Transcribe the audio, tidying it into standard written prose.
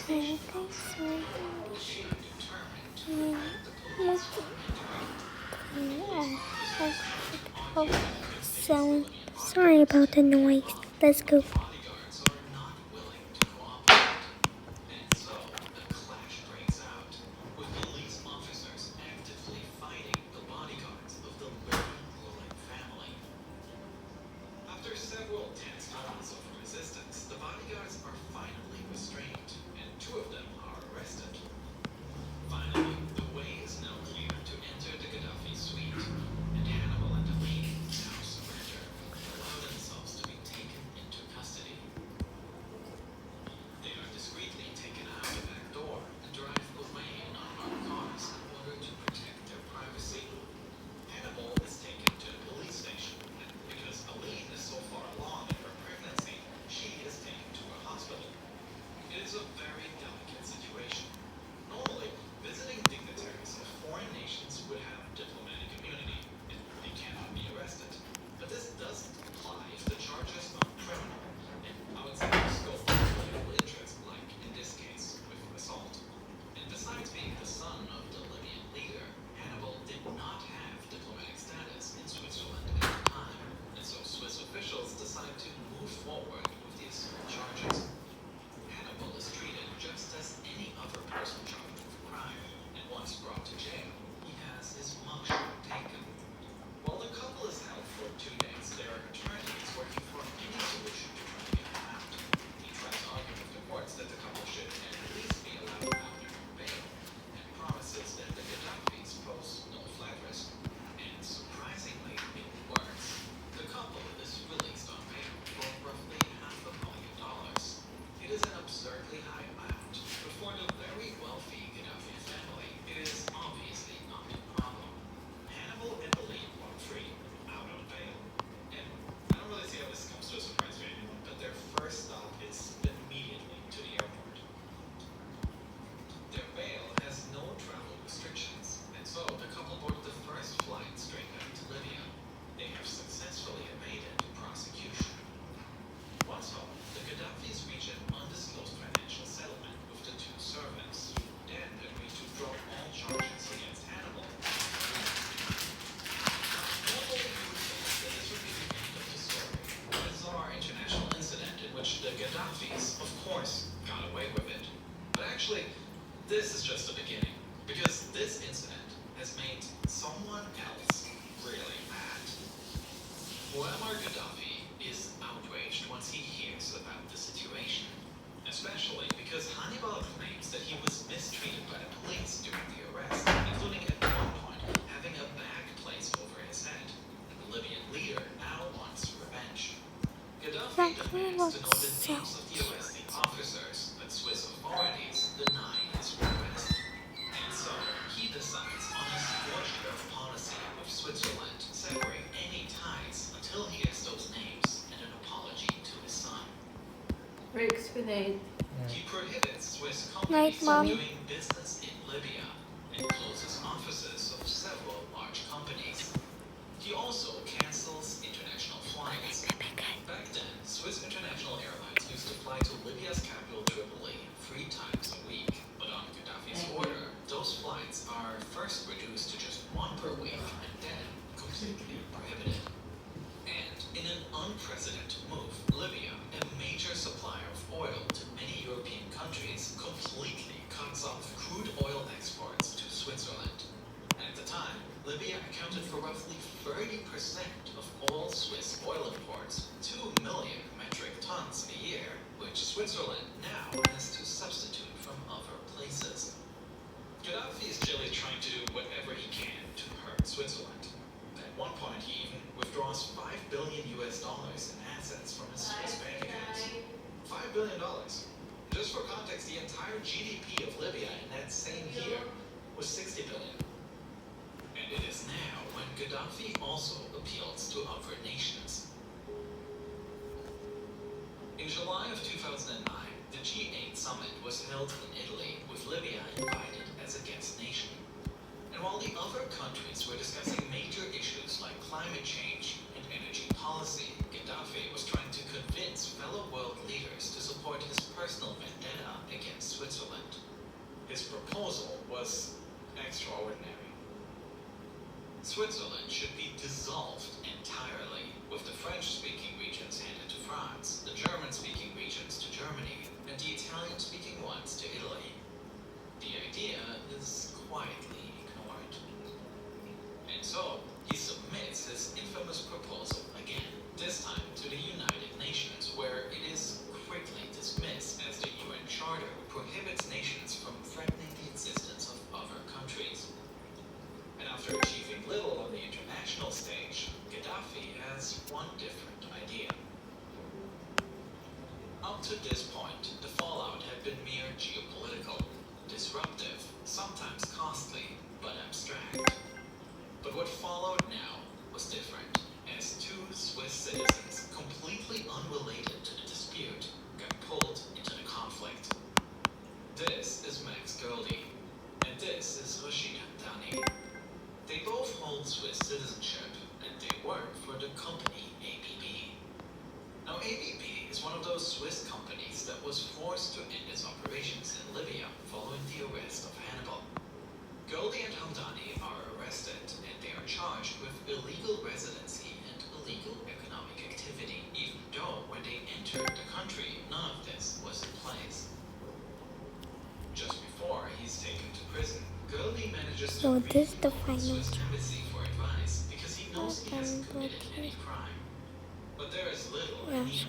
station so sorry about the noise. Let's go. Bodyguards are not willing to cooperate, and so a clash breaks out, with police officers actively fighting the bodyguards of the living family. After several tense moments of resistance, the bodyguards are finally restrained, and two of them are arrested. Finally, the way is now clear to enter the Gaddafi suite, and Hannibal and Aline now surrender and allow themselves to be taken into custody. They are discreetly taken out the back door and drive away in unmarked cars in order to protect their privacy. Hannibal is taken to the police station, and because Aline is so far along in her pregnancy, she is taken to a hospital. It is a very delicate situation. Normally, visiting dignitaries of foreign nations would have diplomatic immunity, and they cannot be arrested. But this doesn't apply if the charges are criminal, and outside the scope of political interest, like in this case with assault. And besides being the son of the Libyan leader, Hannibal did not have diplomatic status in Switzerland at the time, and so Swiss officials decide to move forward with these charges. Hannibal is treated just as any other person charged with crime, and once brought to jail, he has his mugshot taken. While the couple is held for 2 days, their attorney is working for any solution to try to get him out. He tries to argue with the courts that the couple should at least be allowed out on bail, and promises that the Gaddafis pose no flight risk. And surprisingly, it works. The couple is released on bail for roughly $500,000. It is an absurdly high amount, but for the very wealthy Gaddafi family, it is obviously not a problem. Hannibal and Aline walk free, out on bail. And I don't really see how this comes to a surprise to anyone, but their first stop is immediately to the airport. Their bail has no travel restrictions, and so the couple board the first flight straight back to Libya. They have successfully evaded prosecution. Once home, the Gaddafis reach an undisclosed financial settlement with the two servants, who then agree to drop all charges against Hannibal. Normally, you would think that this would be the end of the story. A bizarre international incident in which the Gaddafis, of course, got away with it. But actually, this is just the beginning, because this incident has made someone else really mad. Muammar Gaddafi is outraged once he hears about the situation, especially because Hannibal claims that he was mistreated by the police during the arrest, including at one point having a bag placed over his head. The Libyan leader now wants revenge. Gaddafi demands to know the names of the arresting officers, but Swiss authorities deny his request. And so, he decides on a scorched earth policy with Switzerland, severing any ties until he gets those names and an apology to his son. Rick's grenade. He prohibits Swiss Night, companies from Mom. doing business in Libya and closes offices of several large companies. He also cancels international flights. Back then, Swiss International Airlines used to fly to Libya's capital Tripoli 3 times a week, but on Gaddafi's order, those flights are first reduced to just 1 per week and then completely prohibited. And in an unprecedented move, Libya, a major supplier of oil to many European countries, completely cuts off crude oil exports to Switzerland. At the time, Libya accounted for roughly 30% of all Swiss oil imports, 2 million metric tons a year, which Switzerland now has to substitute from other places. Gaddafi is clearly trying to do whatever he can to hurt Switzerland. At one point, he even withdraws $5 billion in assets from his Swiss bank accounts. $5 billion. Just for context, the entire GDP of Libya in that same year was $60 billion. And it is now when Gaddafi also appeals to other nations. In July of 2009, the G8 summit was held in Italy, with Libya invited as a guest nation. And while the other countries were discussing major issues like climate change and energy policy, Gaddafi was trying to convince fellow world leaders to support his personal vendetta against Switzerland. Switzerland should be dissolved entirely, with the French-speaking regions handed to France, the German-speaking regions to Germany, and the Italian-speaking ones to Italy. The idea is quietly ignored. And so, he submits his infamous proposal again, this time to the United Nations, where it is quickly dismissed as the UN Charter prohibits nations from threatening the existence of other countries. And after achieving little on the international stage, Gaddafi has one different idea. Up to this point, the fallout had been mere geopolitical, disruptive, sometimes costly, but abstract. But what followed now was different, as two Swiss citizens, completely unrelated to the dispute, got pulled into the conflict. This is Max Goldie, and this is Rashid Hamdani. They both hold Swiss citizenship, and they work for the company ABB. Now ABB is one of those Swiss companies that was forced to end its operations in Libya following the arrest of Hannibal. Goldie and Hamdani are arrested, and they are charged with illegal residency and illegal economic activity, even though when they entered the country, none of this was in place. Just before he's taken to prison, Goldie manages to So this the the final Swiss chapter. embassy for advice because he knows he hasn't committed any crime. But there is little Yeah. any